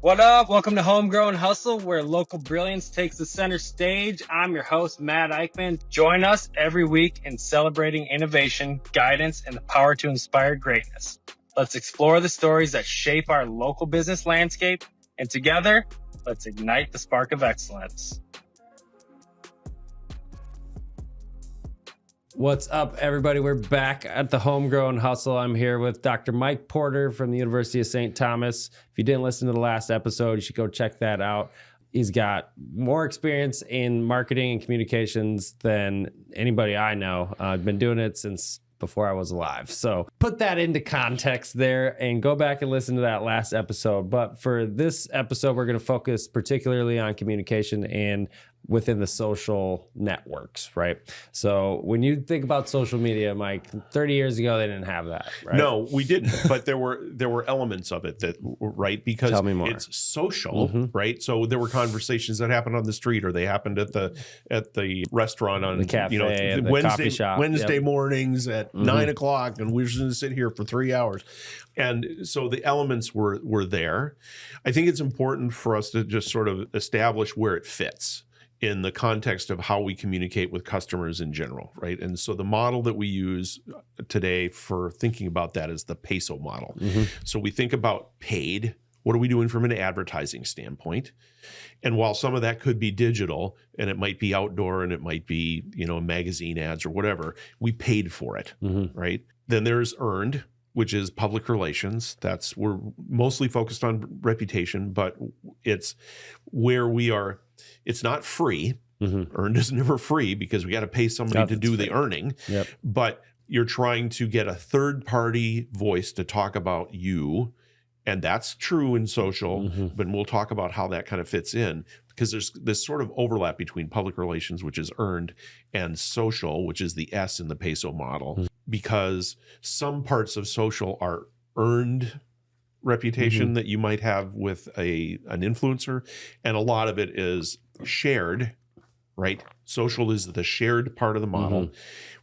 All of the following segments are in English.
What up? Welcome to Homegrown Hustle, where local brilliance takes the center stage. I'm your host, Matt Eichmann. Join us every week in celebrating innovation, guidance, and the power to inspire greatness. Let's explore the stories that shape our local business landscape, and together, let's ignite the spark of excellence. What's up, everybody? We're back at the Homegrown Hustle. I'm here with Dr. Mike Porter from the University of St. Thomas. If you didn't listen to the last episode, you should go check that out. He's got more experience in marketing and communications than anybody I know. I've been doing it since before I was alive. So put that into context there and go back and listen to that last episode. But for this episode, we're going to focus particularly on communication and within the social networks, right? So when you think about social media, Mike, 30 years ago, they didn't have that, right? No, we didn't. But there were elements of it that, right? Because Tell me more. It's social, right? So there were conversations that happened on the street, or they happened at the restaurant on the cafe, the Wednesday, coffee shop. Wednesday mornings at 9 o'clock, and we're just going to sit here for 3 hours. And so the elements were there. I think it's important for us to just sort of establish where it fits in the context of how we communicate with customers in general, right? And so the model that we use today for thinking about that is the PESO model. So we think about paid. What are we doing from an advertising standpoint? And while some of that could be digital, and it might be outdoor, and it might be, magazine ads or whatever, we paid for it, right? Then there's earned, which is public relations. We're mostly focused on reputation, but it's where we are. It's not free. Earned is never free because we got to pay somebody to do the earning. Yep. But you're trying to get a third-party voice to talk about you, and that's true in social. But we'll talk about how that kind of fits in, because there's this sort of overlap between public relations, which is earned, and social, which is the S in the PESO model, because some parts of social are earned reputation that you might have with an influencer, and a lot of it is shared, right? Social is the shared part of the model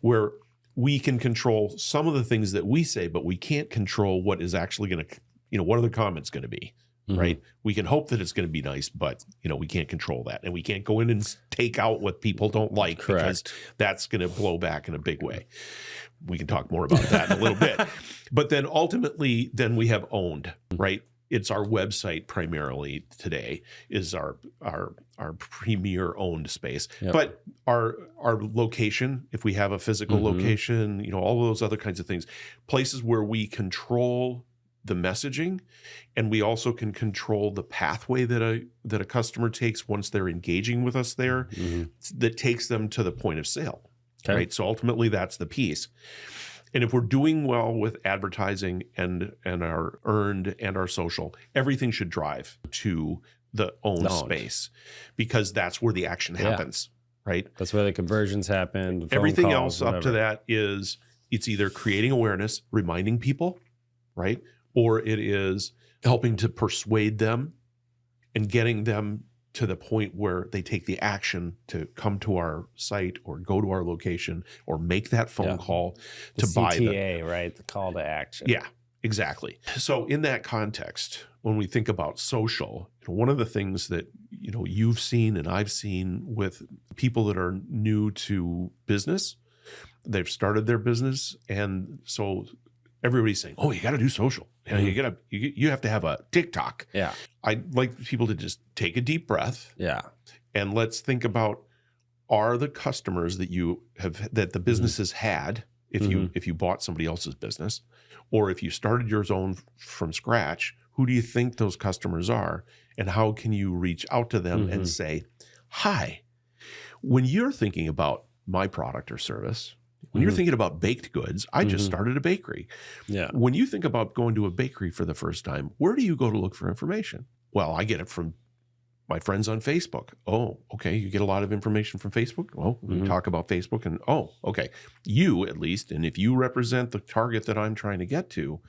where we can control some of the things that we say, but we can't control what is actually going to, what are the comments going to be, right? We can hope that it's going to be nice, but we can't control that, and we can't go in and take out what people don't like. Because that's going to blow back in a big way. We can talk more about that in a little bit. But then ultimately, we have owned, right? It's our website primarily today is our premier owned space. Yep. But our location, if we have a physical location, all of those other kinds of things, places where we control the messaging, and we also can control the pathway that a customer takes once they're engaging with us there, that takes them to the point of sale. Right. So ultimately, that's the piece. And if we're doing well with advertising and our earned and our social, everything should drive to the owned space, because that's where the action happens. Right. That's where the conversions happen. Everything else up to that is it's either creating awareness, reminding people, right, or it is helping to persuade them and getting them to the point where they take the action to come to our site or go to our location or make that phone call to buy the CTA, right? The call to action. Yeah, exactly. So in that context, when we think about social, one of the things that you've seen and I've seen with people that are new to business, they've started their business, and so everybody's saying, "Oh, you got to do social. You have to have a TikTok." Yeah. I'd like people to just take a deep breath. Yeah. And let's think about, are the customers that the business has had, if you bought somebody else's business, or if you started yours own from scratch, who do you think those customers are, and how can you reach out to them and say, "Hi, when you're thinking about my product or service, when you're thinking about baked goods, I just started a bakery. Yeah. When you think about going to a bakery for the first time, where do you go to look for information?" "Well, I get it from my friends on Facebook." "Oh, okay. You get a lot of information from Facebook?" "Well, we talk about Facebook, and okay. You, at least, and if you represent the target that I'm trying to get to,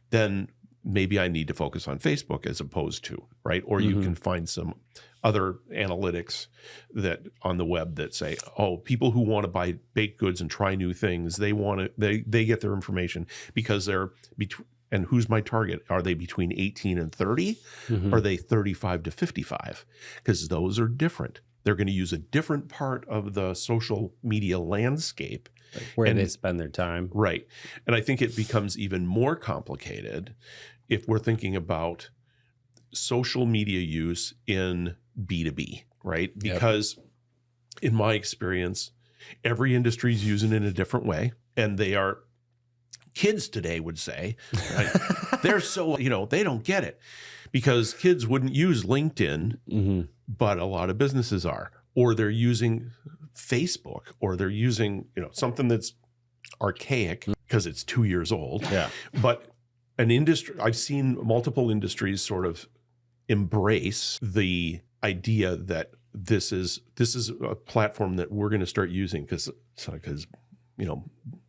then maybe I need to focus on Facebook as opposed to," right? Or you can find some other analytics that on the web that say, people who want to buy baked goods and try new things, they get their information because they're And who's my target? Are they between 18 and 30? Are they 35 to 55? Because those are different. They're going to use a different part of the social media landscape. Like where they spend their time. Right. And I think it becomes even more complicated if we're thinking about social media use in B2B, right? Because in my experience, every industry is using it in a different way. And they are, kids today would say, right? They're so, they don't get it because kids wouldn't use LinkedIn, but a lot of businesses are, or they're using Facebook, or they're using, something that's archaic because it's 2 years old. Yeah. But an industry, I've seen multiple industries sort of embrace the idea that this is a platform that we're going to start using because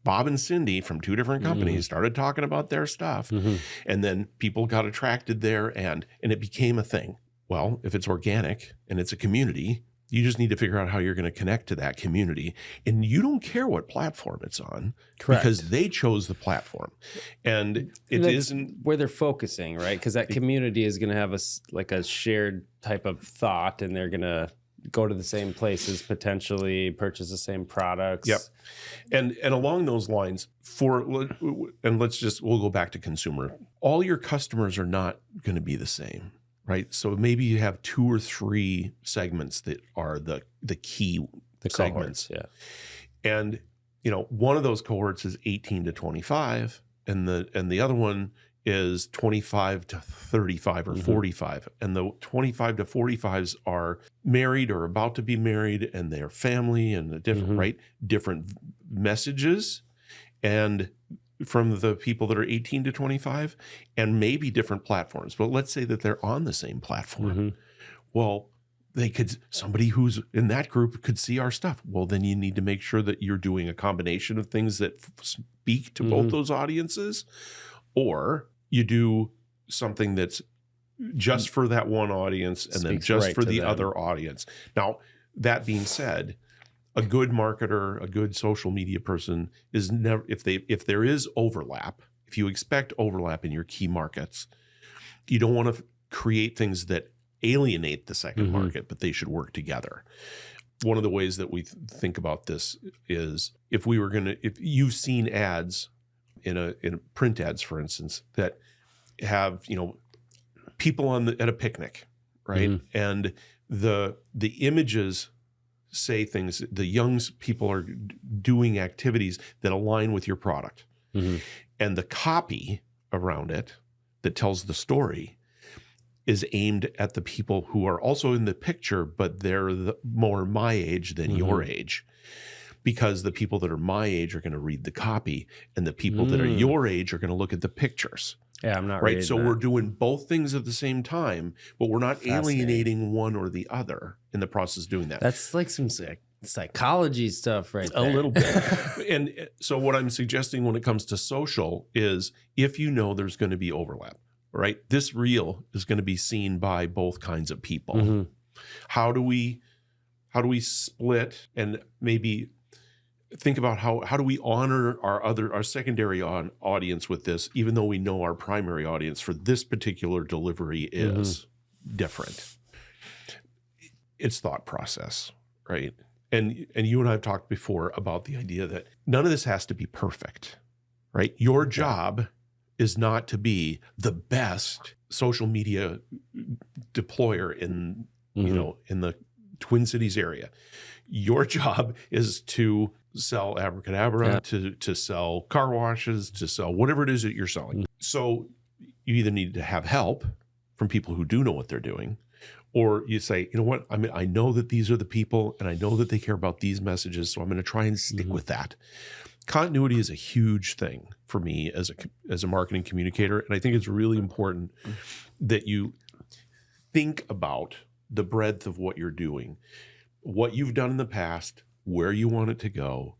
Bob and Cindy from two different companies started talking about their stuff, and then people got attracted there, and it became a thing. Well, if it's organic and it's a community, you just need to figure out how you're going to connect to that community, and you don't care what platform it's on. Correct. Because they chose the platform, and it isn't where they're focusing, right? Because that community is going to have a shared type of thought, and they're going to go to the same places, potentially purchase the same products. Yep. And along those lines, we'll go back to consumer. All your customers are not going to be the same, right? So maybe you have 2 or 3 segments that are the key segments. Cohorts, yeah. And one of those cohorts is 18 to 25, and the other one is 25 to 35 or 45. And the 25 to 45s are married or about to be married, and they're family and the different messages, and from the people that are 18 to 25, and maybe different platforms. But let's say that they're on the same platform. Well, somebody who's in that group could see our stuff. Well, then you need to make sure that you're doing a combination of things that speak to both those audiences, or you do something that's just for that one audience and then just for the other audience. Now, that being said, a good marketer, a good social media person is never, if there is overlap, if you expect overlap in your key markets, you don't want to create things that alienate the second market, but they should work together. One of the ways that we think about this is if you've seen ads in print ads, for instance, that have people at a picnic, right? And the images say things. The young people are doing activities that align with your product, and the copy around it that tells the story is aimed at the people who are also in the picture, but they're more my age than your age. Because the people that are my age are going to read the copy, and the people that are your age are going to look at the pictures. Yeah, I'm not right. So we're doing both things at the same time, but we're not alienating one or the other in the process of doing that. That's like some psychology stuff, right there. A little bit. And so what I'm suggesting when it comes to social is if there's going to be overlap, right? This reel is going to be seen by both kinds of people. How do we split and maybe think about how do we honor our secondary audience with this, even though we know our primary audience for this particular delivery is different. It's thought process, right? And you and I have talked before about the idea that none of this has to be perfect, right? Your job is not to be the best social media deployer in in the Twin Cities area. Your job is to sell abracadabra, to sell car washes, to sell whatever it is that you're selling. So you either need to have help from people who do know what they're doing, or you say, you know what, I know that these are the people, and I know that they care about these messages, so I'm going to try and stick with that. Continuity is a huge thing for me as a marketing communicator, and I think it's really important that you think about the breadth of what you're doing, what you've done in the past, where you want it to go.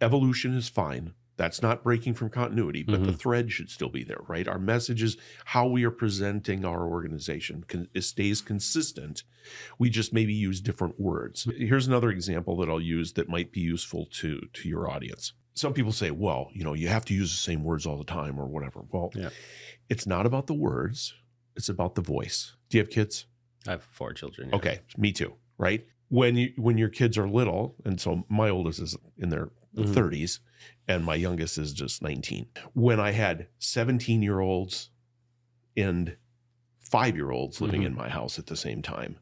Evolution is fine. That's not breaking from continuity, but the thread should still be there, right? Our messages, how we are presenting our organization it stays consistent. We just maybe use different words. Here's another example that I'll use that might be useful to your audience. some people say, well, you have to use the same words all the time or whatever. Well, it's not about the words. It's about the voice. Do you have kids? I have 4 children. Okay. Me too. Right. When your kids are little, and so my oldest is in their 30s and my youngest is just 19. When I had 17-year-olds and 5-year-olds living in my house at the same time,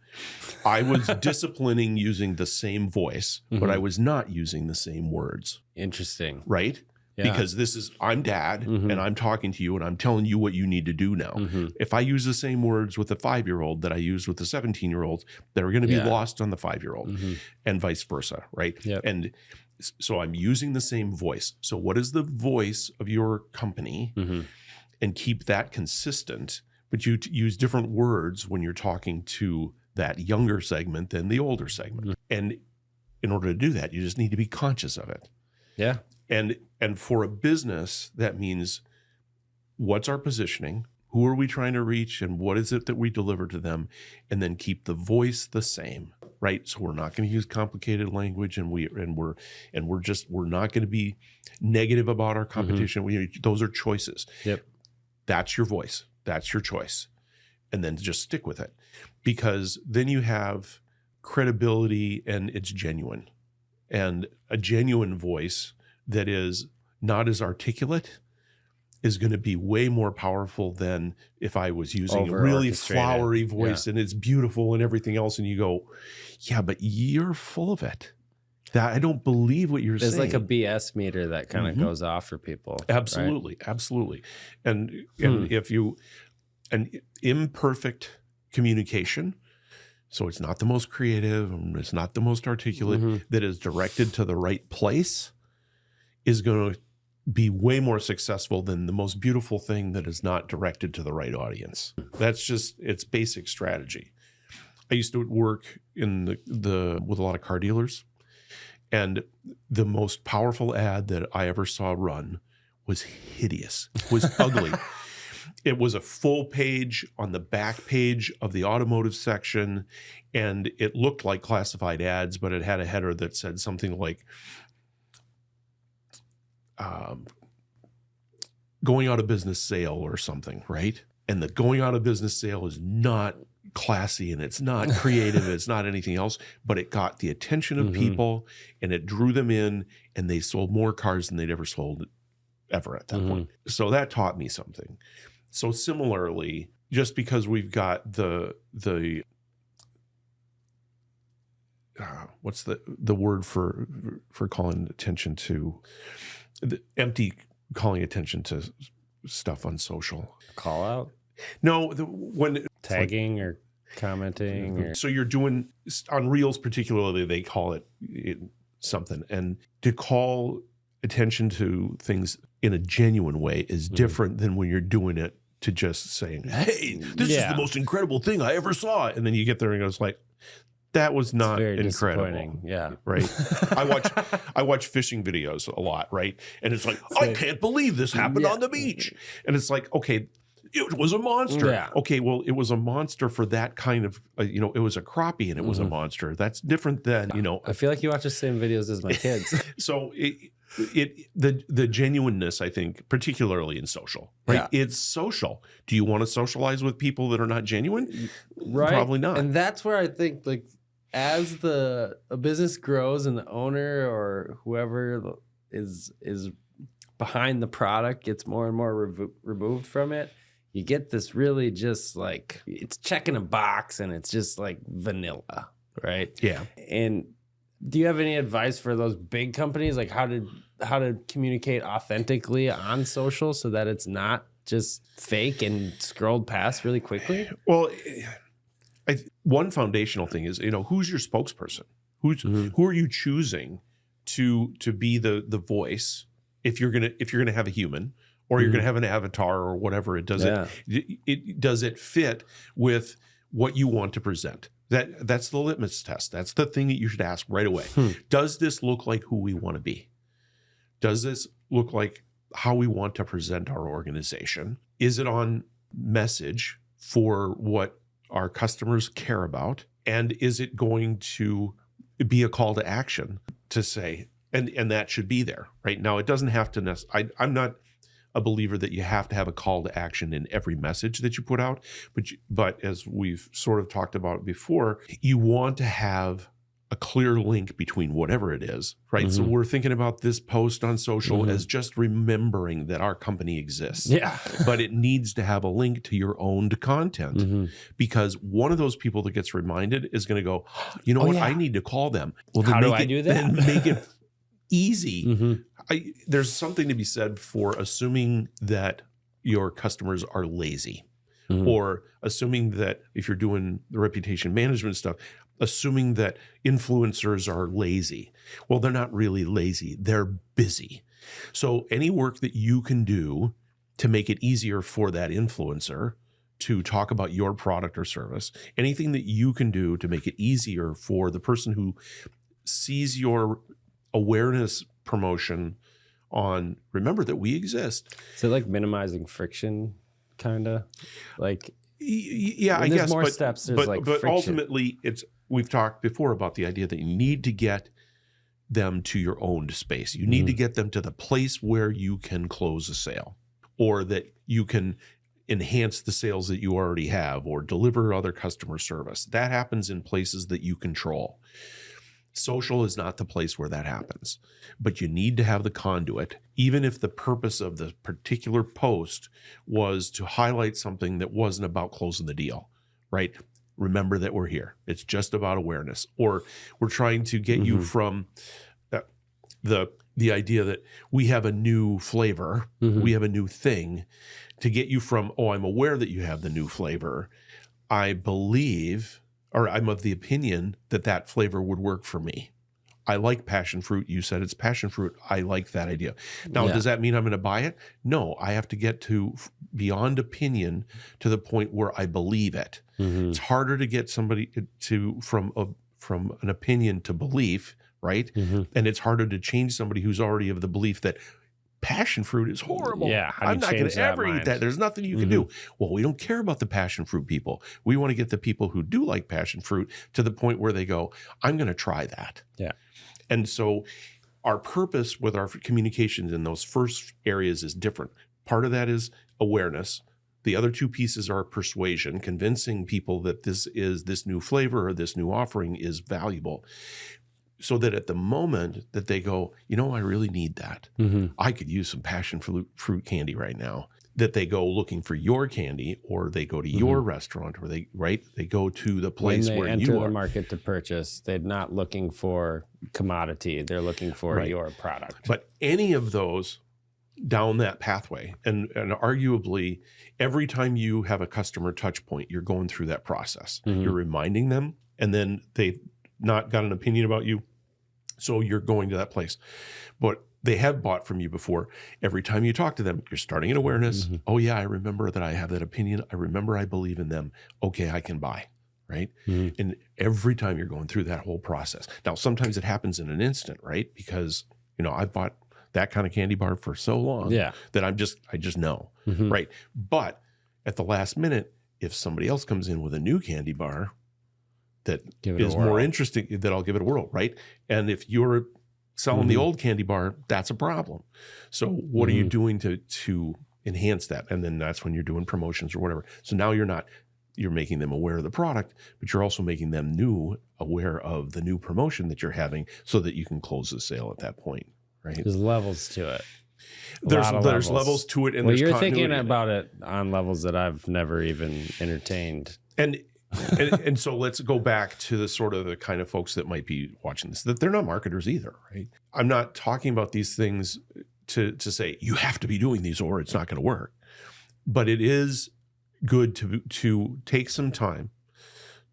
I was disciplining using the same voice, but I was not using the same words. Interesting. Right? Yeah. Because I'm dad and I'm talking to you and I'm telling you what you need to do now. If I use the same words with the 5-year-old that I used with the 17-year-olds, they're going to be lost on the 5-year-old and vice versa. Right. Yep. And so I'm using the same voice. So what is the voice of your company? And keep that consistent, but you use different words when you're talking to that younger segment than the older segment. And in order to do that, you just need to be conscious of it. Yeah. And for a business, that means what's our positioning? Who are we trying to reach? And what is it that we deliver to them? And then keep the voice the same, right? So we're not going to use complicated language, and we're not going to be negative about our competition. Those are choices. Yep. That's your voice. That's your choice. And then just stick with it, because then you have credibility and it's genuine. And a genuine voice that is not as articulate is going to be way more powerful than if I was using a really flowery voice and it's beautiful and everything else. And you go, yeah, but you're full of it. That I don't believe what you're saying. There's like a BS meter that kind of goes off for people. Absolutely. Right? Absolutely. And if you, an imperfect communication, so it's not the most creative and it's not the most articulate, that is directed to the right place, is going to be way more successful than the most beautiful thing that is not directed to the right audience. That's just, it's basic strategy. I used to work in with a lot of car dealers, and the most powerful ad that I ever saw run was hideous, was ugly. It was a full page on the back page of the automotive section, and it looked like classified ads, but it had a header that said something like, going out of business sale or something, right? And the going out of business sale is not classy and it's not creative, it's not anything else, but it got the attention of people and it drew them in, and they sold more cars than they'd ever sold ever at that point. So that taught me something. So similarly, just because we've got the what's the word for calling attention to the empty, calling attention to stuff on social. Call out? No, when tagging or commenting. Or... So you're doing on Reels, particularly, they call it something, and to call attention to things in a genuine way is different than when you're doing it to just saying, "Hey, this is the most incredible thing I ever saw," and then you get there and it's like, that was not incredible. Yeah. Right. I watch fishing videos a lot, right? And it's like, I can't believe this happened on the beach. And it's like, okay, it was a monster. Yeah. Okay, well, it was a monster for that kind of, it was a crappie and it was a monster. That's different than, I feel like you watch the same videos as my kids. So the genuineness, I think, particularly in social, right? Yeah. It's social. Do you want to socialize with people that are not genuine? Right. Probably not. And that's where I think, like, as a business grows and the owner or whoever is behind the product gets more and more removed from it, you get this really just like, it's checking a box and it's just like vanilla, right? Yeah. And do you have any advice for those big companies, like how to communicate authentically on social so that it's not just fake and scrolled past really quickly? Well, one foundational thing is, who's your spokesperson? Who are you choosing to be the voice? If you're gonna have a human, or you're gonna have an avatar or whatever, does it fit with what you want to present? That's the litmus test. That's the thing that you should ask right away. Does this look like who we want to be? Does this look like how we want to present our organization? Is it on message for what our customers care about? And is it going to be a call to action to say, And that should be there, right? Now, it doesn't have to I'm not a believer that you have to have a call to action in every message that you put out, but as we've sort of talked about before, you want to have a clear link between whatever it is, right? So we're thinking about this post on social as just remembering that our company exists. Yeah. But it needs to have a link to your owned content, because one of those people that gets reminded is going to go, you know what? yeah. I need to call them. Well, How do I do that? Then make it easy. There's something to be said for assuming that your customers are lazy, or assuming that if you're doing the reputation management stuff, assuming that influencers are lazy. Well, they're not really lazy. They're busy. So any work that you can do to make it easier for that influencer to talk about your product or service, anything that you can do to make it easier for the person who sees your awareness promotion on, remember that we exist. So like minimizing friction, kind of like, yeah, I there's guess. more steps. There's but friction. ultimately, we've talked before about the idea that you need to get them to your owned space. You need to get them to the place where you can close a sale, or that you can enhance the sales that you already have, or deliver other customer service. That happens in places that you control. Social is not the place where that happens, but you need to have the conduit, even if the purpose of the particular post was to highlight something that wasn't about closing the deal, right? Remember that we're here. It's just about awareness. Or we're trying to get you from the idea that we have a new flavor, we have a new thing, to get you from, oh, I'm aware that you have the new flavor. I believe, or I'm of the opinion that flavor would work for me. I like passion fruit. You said it's passion fruit. I like that idea. Now, does that mean I'm going to buy it? No, I have to get to beyond opinion to the point where I believe it. It's harder to get somebody from an opinion to belief, right? And it's harder to change somebody who's already of the belief that passion fruit is horrible. Yeah, how do I'm you not going change to that ever eat mind? that. There's nothing you can do. Well, we don't care about the passion fruit people. We want to get the people who do like passion fruit to the point where they go, I'm going to try that. Yeah. And so our purpose with our communications in those first areas is different. Part of that is awareness. The other two pieces are persuasion, convincing people that this new flavor or this new offering is valuable, so that at the moment that they go, you know, I really need that. I could use some passion fruit candy right now. That they go looking for your candy, or they go to your restaurant, or they go to the place where you are. When they enter the market to purchase, they're not looking for commodity. They're looking for your product. But any of those down that pathway, and arguably every time you have a customer touch point, you're going through that process. You're reminding them, and then they've not got an opinion about you, so you're going to that place. But they have bought from you before. Every time you talk to them, you're starting an awareness. Oh yeah, I remember that I have that opinion. I remember I believe in them. Okay, I can buy, right? And every time you're going through that whole process. Now, sometimes it happens in an instant, right? Because, you know, I bought that kind of candy bar for so long that I just know, right? But at the last minute, if somebody else comes in with a new candy bar that is more interesting, that I'll give it a whirl, right? And if you're selling the old candy bar, that's a problem. So what are you doing to enhance that? And then that's when you're doing promotions or whatever. So now you're making them aware of the product, but you're also making them aware of the new promotion that you're having, so that you can close the sale at that point, right? There's levels to it. There's levels to it. And well, you're thinking about it on levels that I've never even entertained. And so let's go back to the kind of folks that might be watching this, that they're not marketers either, right? I'm not talking about these things to say you have to be doing these or it's not going to work. But it is good to take some time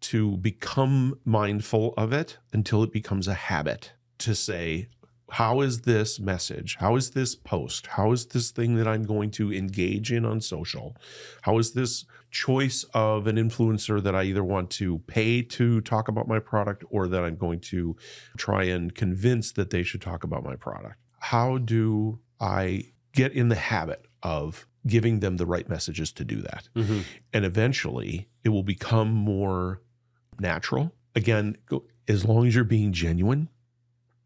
to become mindful of it until it becomes a habit, to say, how is this message? How is this post? How is this thing that I'm going to engage in on social? How is this choice of an influencer that I either want to pay to talk about my product, or that I'm going to try and convince that they should talk about my product? How do I get in the habit of giving them the right messages to do that? And eventually it will become more natural. Again, as long as you're being genuine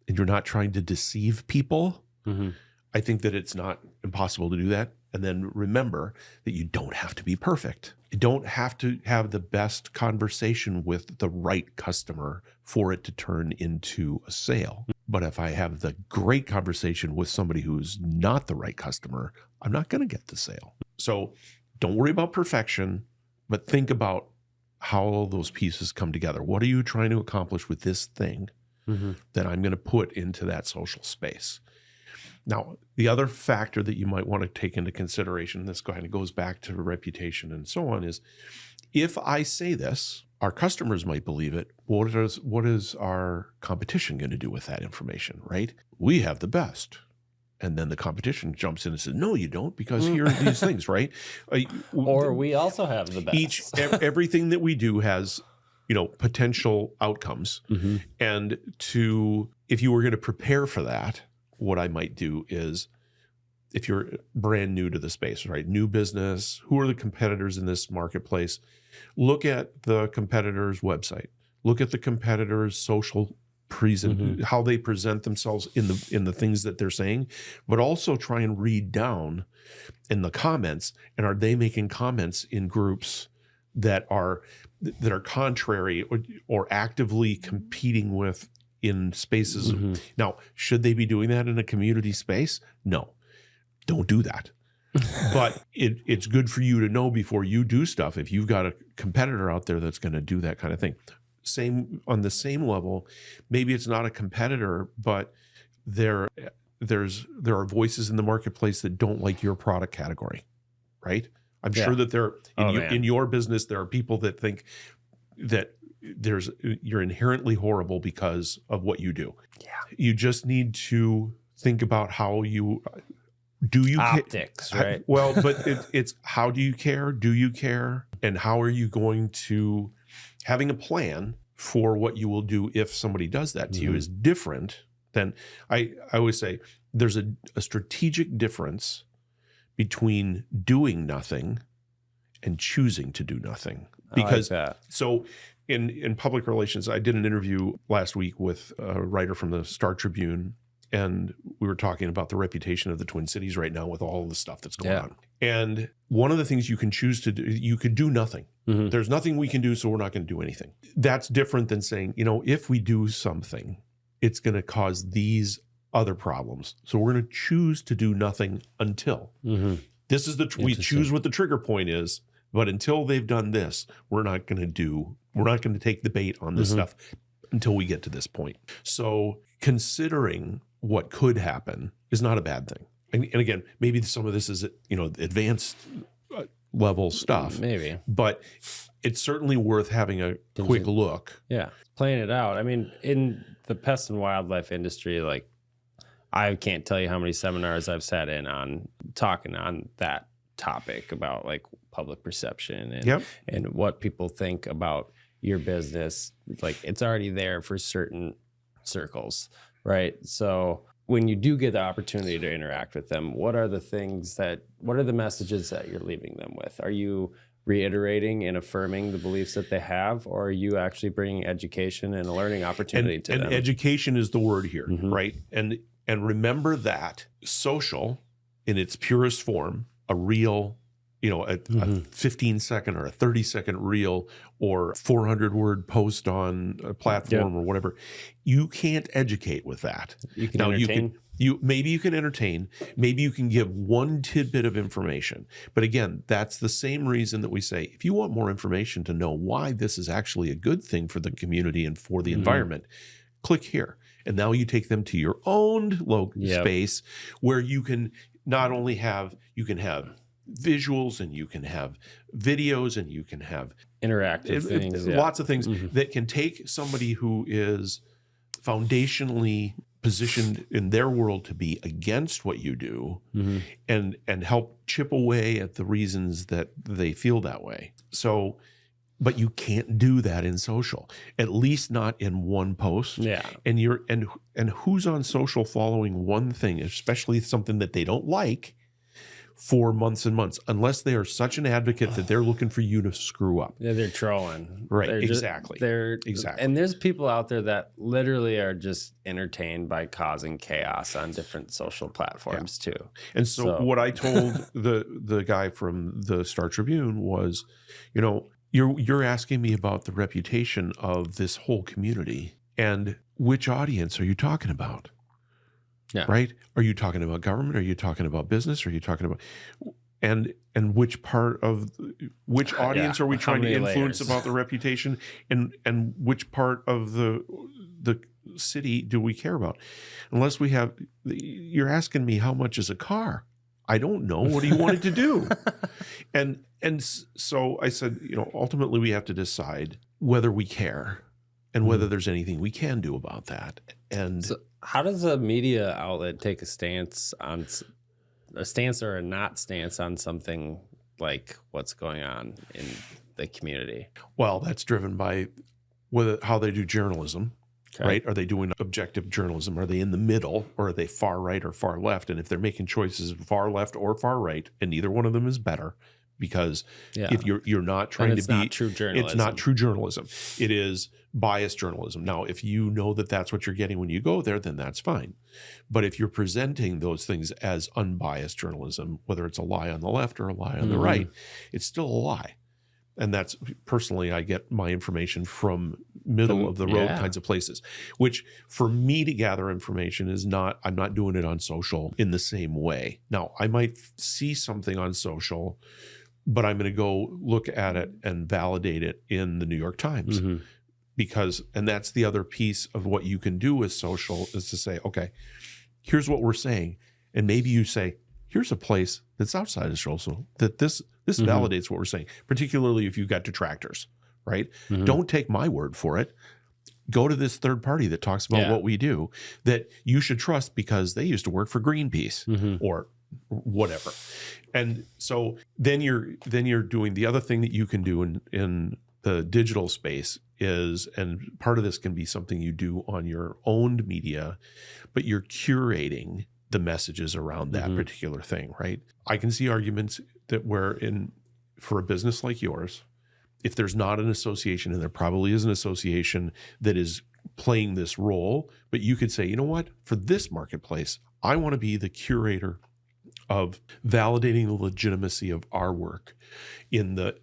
and you're not trying to deceive people, Mhm. I think that it's not impossible to do that. And then remember that you don't have to be perfect. You don't have to have the best conversation with the right customer for it to turn into a sale. But if I have the great conversation with somebody who's not the right customer, I'm not going to get the sale. So don't worry about perfection, but think about how all those pieces come together. What are you trying to accomplish with this thing that I'm going to put into that social space? Now, the other factor that you might want to take into consideration, this kind of goes back to reputation and so on, is if I say this, our customers might believe it. What is our competition going to do with that information, right? We have the best. And then the competition jumps in and says, no, you don't, because here are these things, right? Or we also have the best. Everything that we do has, potential outcomes. And if you were going to prepare for that, what I might do is, if you're brand new to the space, right? New business, who are the competitors in this marketplace? Look at the competitor's website. Look at the competitor's social how they present themselves in the things that they're saying, but also try and read down in the comments. And are they making comments in groups that are contrary or actively competing with in spaces? Now, should they be doing that in a community space? No, don't do that. But it's good for you to know before you do stuff, if you've got a competitor out there that's going to do that kind of thing. On the same level, maybe it's not a competitor, but there are voices in the marketplace that don't like your product category, right? I'm sure that in your business, there are people that think that you're inherently horrible because of what you do. Yeah. You just need to think about how you optics, right? Well, but it's how do you care? Do you care? And how are you going to having a plan for what you will do if somebody does that to you is different than I always say there's a strategic difference between doing nothing and choosing to do nothing. Because so in public relations, I did an interview last week with a writer from the Star Tribune, and we were talking about the reputation of the Twin Cities right now with all of the stuff that's going on. And one of the things you can choose to do, you could do nothing. There's nothing we can do, so we're not going to do anything. That's different than saying, if we do something, it's going to cause these other problems. So we're going to choose to do nothing until. This is we choose what the trigger point is, but until they've done this, we're not going to take the bait on this stuff until we get to this point. So considering what could happen is not a bad thing. And again, maybe some of this is, advanced level stuff. Maybe. But it's certainly worth having a quick look. Yeah. Playing it out. I mean, in the pest and wildlife industry, like, I can't tell you how many seminars I've sat in on talking on that topic about like public perception and what people think about your business. Like, it's already there for certain circles, right? So when you do get the opportunity to interact with them, what are the messages that you're leaving them with? Are you reiterating and affirming the beliefs that they have, or are you actually bringing education and a learning opportunity to them? And education is the word here, right? And remember that social in its purest form, a reel, a 15-second or a 30-second reel or 400-word post on a platform or whatever, you can't educate with that. You can entertain. Maybe you can entertain. Maybe you can give one tidbit of information. But again, that's the same reason that we say, if you want more information to know why this is actually a good thing for the community and for the environment, click here. And now you take them to your own space where you can not only have visuals, and you can have videos, and you can have interactive things, lots of things that can take somebody who is foundationally positioned in their world to be against what you do and help chip away at the reasons that they feel that way. So, but you can't do that in social, at least not in one post. Yeah. And who's on social following one thing, especially something that they don't like, for months and months, unless they are such an advocate that they're looking for you to screw up. Yeah, they're trolling. Right, They're exactly. Exactly. And there's people out there that literally are just entertained by causing chaos on different social platforms too. And so what I told the guy from the Star Tribune was, you know, you're asking me about the reputation of this whole community, and which audience are you talking about? Yeah. Right? Are you talking about government? Are you talking about business? Are you talking about and which part of which audience are we trying to influence about the reputation, and which part of the city do we care about? Unless we have, you're asking me how much is a car. I don't know. What do you want it to do? And so I said, you know, ultimately we have to decide whether we care and whether there's anything we can do about that. And so how does a media outlet take a stance or a not stance on something like what's going on in the community? Well, that's driven by how they do journalism. Okay. Right? Are they doing objective journalism? Are they in the middle, or are they far right or far left? And if they're making choices far left or far right, and neither one of them is better, because if you're not trying to be, not true journalism. It's not true journalism. It is biased journalism. Now, if you know that that's what you're getting when you go there, then that's fine. But if you're presenting those things as unbiased journalism, whether it's a lie on the left or a lie on the right, it's still a lie. And that's, personally, I get my information from middle of the road kinds of places, which for me to gather information is not, I'm not doing it on social in the same way. Now, I might see something on social, but I'm going to go look at it and validate it in the New York Times. Because, and that's the other piece of what you can do with social, is to say, okay, here's what we're saying. And maybe you say, here's a place that's outside of social that this validates what we're saying, particularly if you've got detractors, right? Don't take my word for it. Go to this third party that talks about what we do, that you should trust because they used to work for Greenpeace or whatever. And so then you're doing the other thing that you can do in the digital space is, and part of this can be something you do on your owned media, but you're curating the messages around that particular thing, right? I can see arguments that for a business like yours, if there's not an association, and there probably is an association that is playing this role, but you could say, you know what, for this marketplace, I want to be the curator of validating the legitimacy of our work in the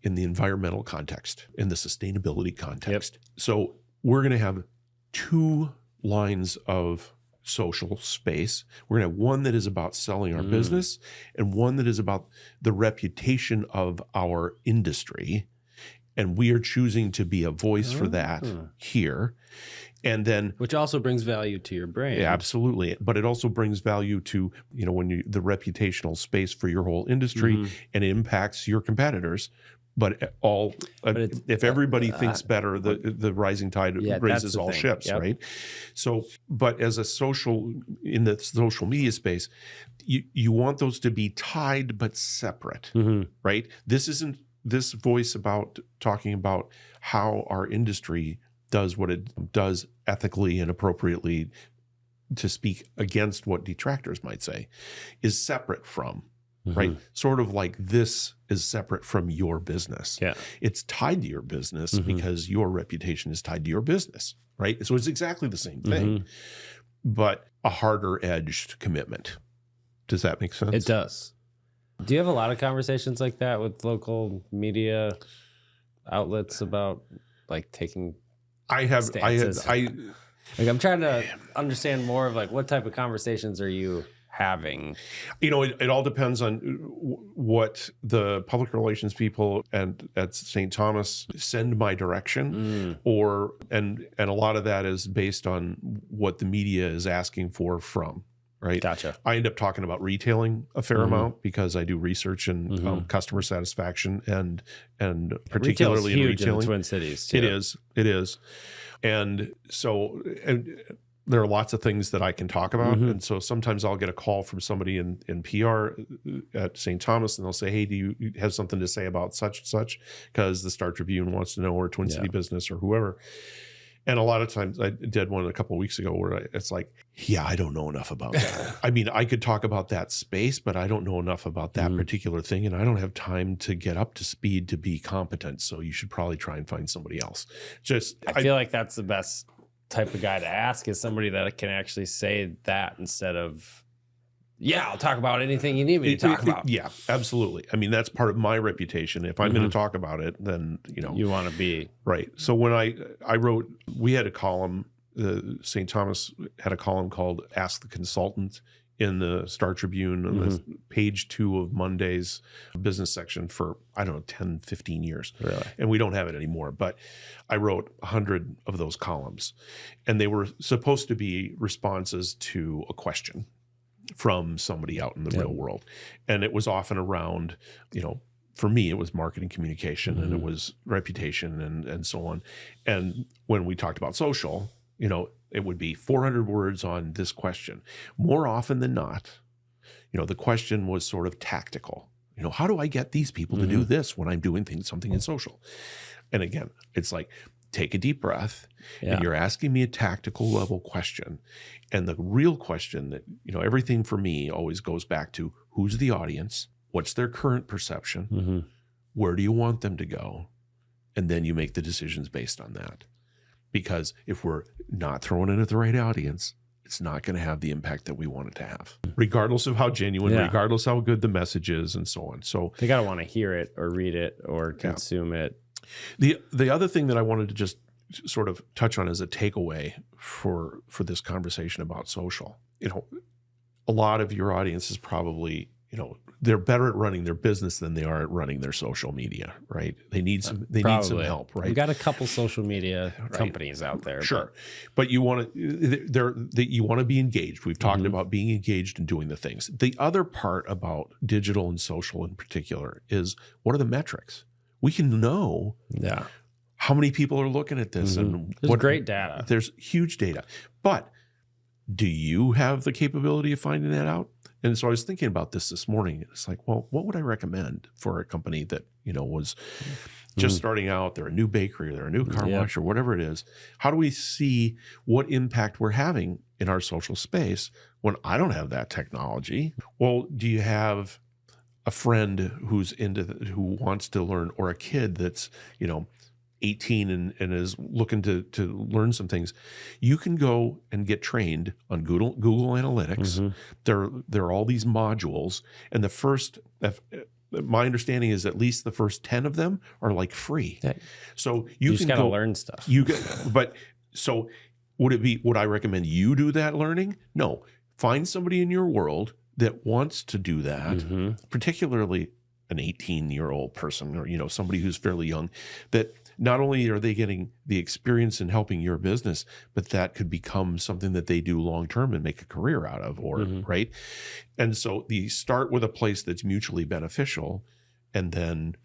environmental context, in the sustainability context. So we're going to have two lines of social space. We're going to have one that is about selling our business, and one that is about the reputation of our industry. And we are choosing to be a voice for that here. And then, which also brings value to your brand. Yeah, absolutely. But it also brings value to, you know, when the reputational space for your whole industry, and it impacts your competitors. But if everybody thinks better, the rising tide raises all ships, right? So, but in the social media space, you want those to be tied but separate, right? This isn't this voice about talking about how our industry does what it does ethically and appropriately, to speak against what detractors might say, is separate from. Right? Sort of like this is separate from your business. Yeah. It's tied to your business because your reputation is tied to your business, right? So it's exactly the same thing, but a harder edged commitment. Does that make sense? It does. Do you have a lot of conversations like that with local media outlets about like taking stances? I'm trying to understand more of like what type of conversations are you having? You know, it all depends on what the public relations people at St. Thomas send my direction, and a lot of that is based on what the media is asking from. Right. Gotcha. I end up talking about retailing a fair amount because I do research in customer satisfaction and particularly in retailing. In the Twin Cities too. It is. And so there are lots of things that I can talk about. And so sometimes I'll get a call from somebody in PR at St. Thomas, and they'll say, hey, do you have something to say about such and such? Because the Star Tribune wants to know, or Twin City Business or whoever. And a lot of times, I did one a couple of weeks ago where it's like, yeah, I don't know enough about that. I mean, I could talk about that space, but I don't know enough about that particular thing. And I don't have time to get up to speed to be competent. So you should probably try and find somebody else. I feel like that's the best type of guy to ask, is somebody that can actually say that instead of, yeah, I'll talk about anything you need me to talk about. Yeah, absolutely. I mean, that's part of my reputation. If I'm going to talk about it, then, you want to be right. So when I wrote, we had a column, St. Thomas had a column called Ask the Consultant in the Star Tribune on the page 2 of Monday's business section for, I don't know, 10, 15 years. Really? And we don't have it anymore. But I wrote 100 of those columns, and they were supposed to be responses to a question from somebody out in the real world. And it was often around, for me, it was marketing communication and it was reputation and so on. And when we talked about social, it would be 400 words on this question. More often than not, the question was sort of tactical. How do I get these people to do this when I'm doing something in social? And again, it's like, take a deep breath, and you're asking me a tactical level question. And the real question that, everything for me always goes back to, who's the audience? What's their current perception? Where do you want them to go? And then you make the decisions based on that. Because if we're not throwing it at the right audience, it's not going to have the impact that we want it to have, regardless of how genuine, regardless how good the message is, and so on. So they got to want to hear it or read it or consume it. The other thing that I wanted to just sort of touch on as a takeaway for this conversation about social, a lot of your audience is probably, they're better at running their business than they are at running their social media, right? They need some help, right? We've got a couple social media companies out there. Sure. But you want to be engaged. We've talked about being engaged and doing the things. The other part about digital and social in particular is, what are the metrics? We can know how many people are looking at this. And there's great data. There's huge data. But do you have the capability of finding that out? And so I was thinking about this morning. It's like, well, what would I recommend for a company that, was just starting out? They're a new bakery, or they're a new car wash, or whatever it is. How do we see what impact we're having in our social space when I don't have that technology? Well, do you have a friend who's who wants to learn, or a kid that's, 18 and is looking to learn some things? You can go and get trained on Google Analytics. There are all these modules, and my understanding is at least the first 10 of them are like free. So you just can gotta learn stuff. So would I recommend you do that learning? No. Find somebody in your world that wants to do that, particularly an 18-year-old person, or somebody who's fairly young, that not only are they getting the experience in helping your business, but that could become something that they do long-term and make a career out of, or right? And so you start with a place that's mutually beneficial, and then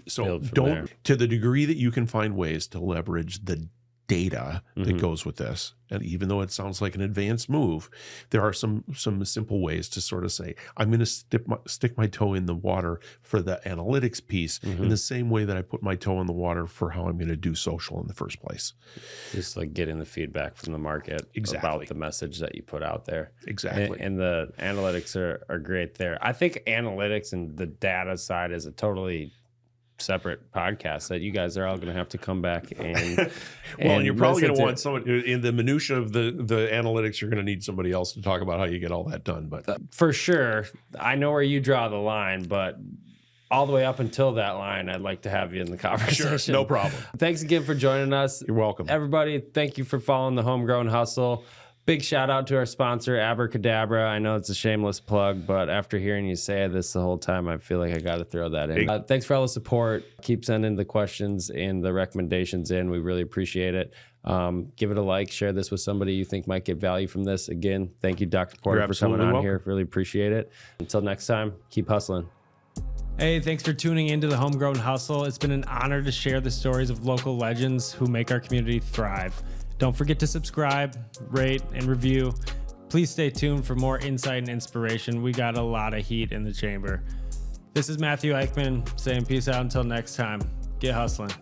to the degree that you can find ways to leverage the data that goes with this. And even though it sounds like an advanced move, there are some simple ways to sort of say, I'm going to stick my toe in the water for the analytics piece in the same way that I put my toe in the water for how I'm going to do social in the first place. Just like getting the feedback from the market about the message that you put out there. Exactly. And the analytics are great there. I think analytics and the data side is a totally separate podcast that you guys are all going to have to come back and and you're probably going to want someone in the minutia of the analytics. You're going to need somebody else to talk about how you get all that done. But for sure, I know where you draw the line, but all the way up until that line, I'd like to have you in the conversation. Sure, no problem. Thanks again for joining us. You're welcome. Everybody, thank you for following the Homegrown Hustle. Big shout out to our sponsor, Abracadabra. I know it's a shameless plug, but after hearing you say this the whole time, I feel like I got to throw that in. Thanks for all the support. Keep sending the questions and the recommendations in. We really appreciate it. Give it a like. Share this with somebody you think might get value from this. Again, thank you, Dr. Porter, for coming on here. Really appreciate it. Until next time, keep hustling. Hey, thanks for tuning into the Homegrown Hustle. It's been an honor to share the stories of local legends who make our community thrive. Don't forget to subscribe, rate, and review. Please stay tuned for more insight and inspiration. We got a lot of heat in the chamber. This is Matthew Eichmann saying peace out until next time. Get hustling.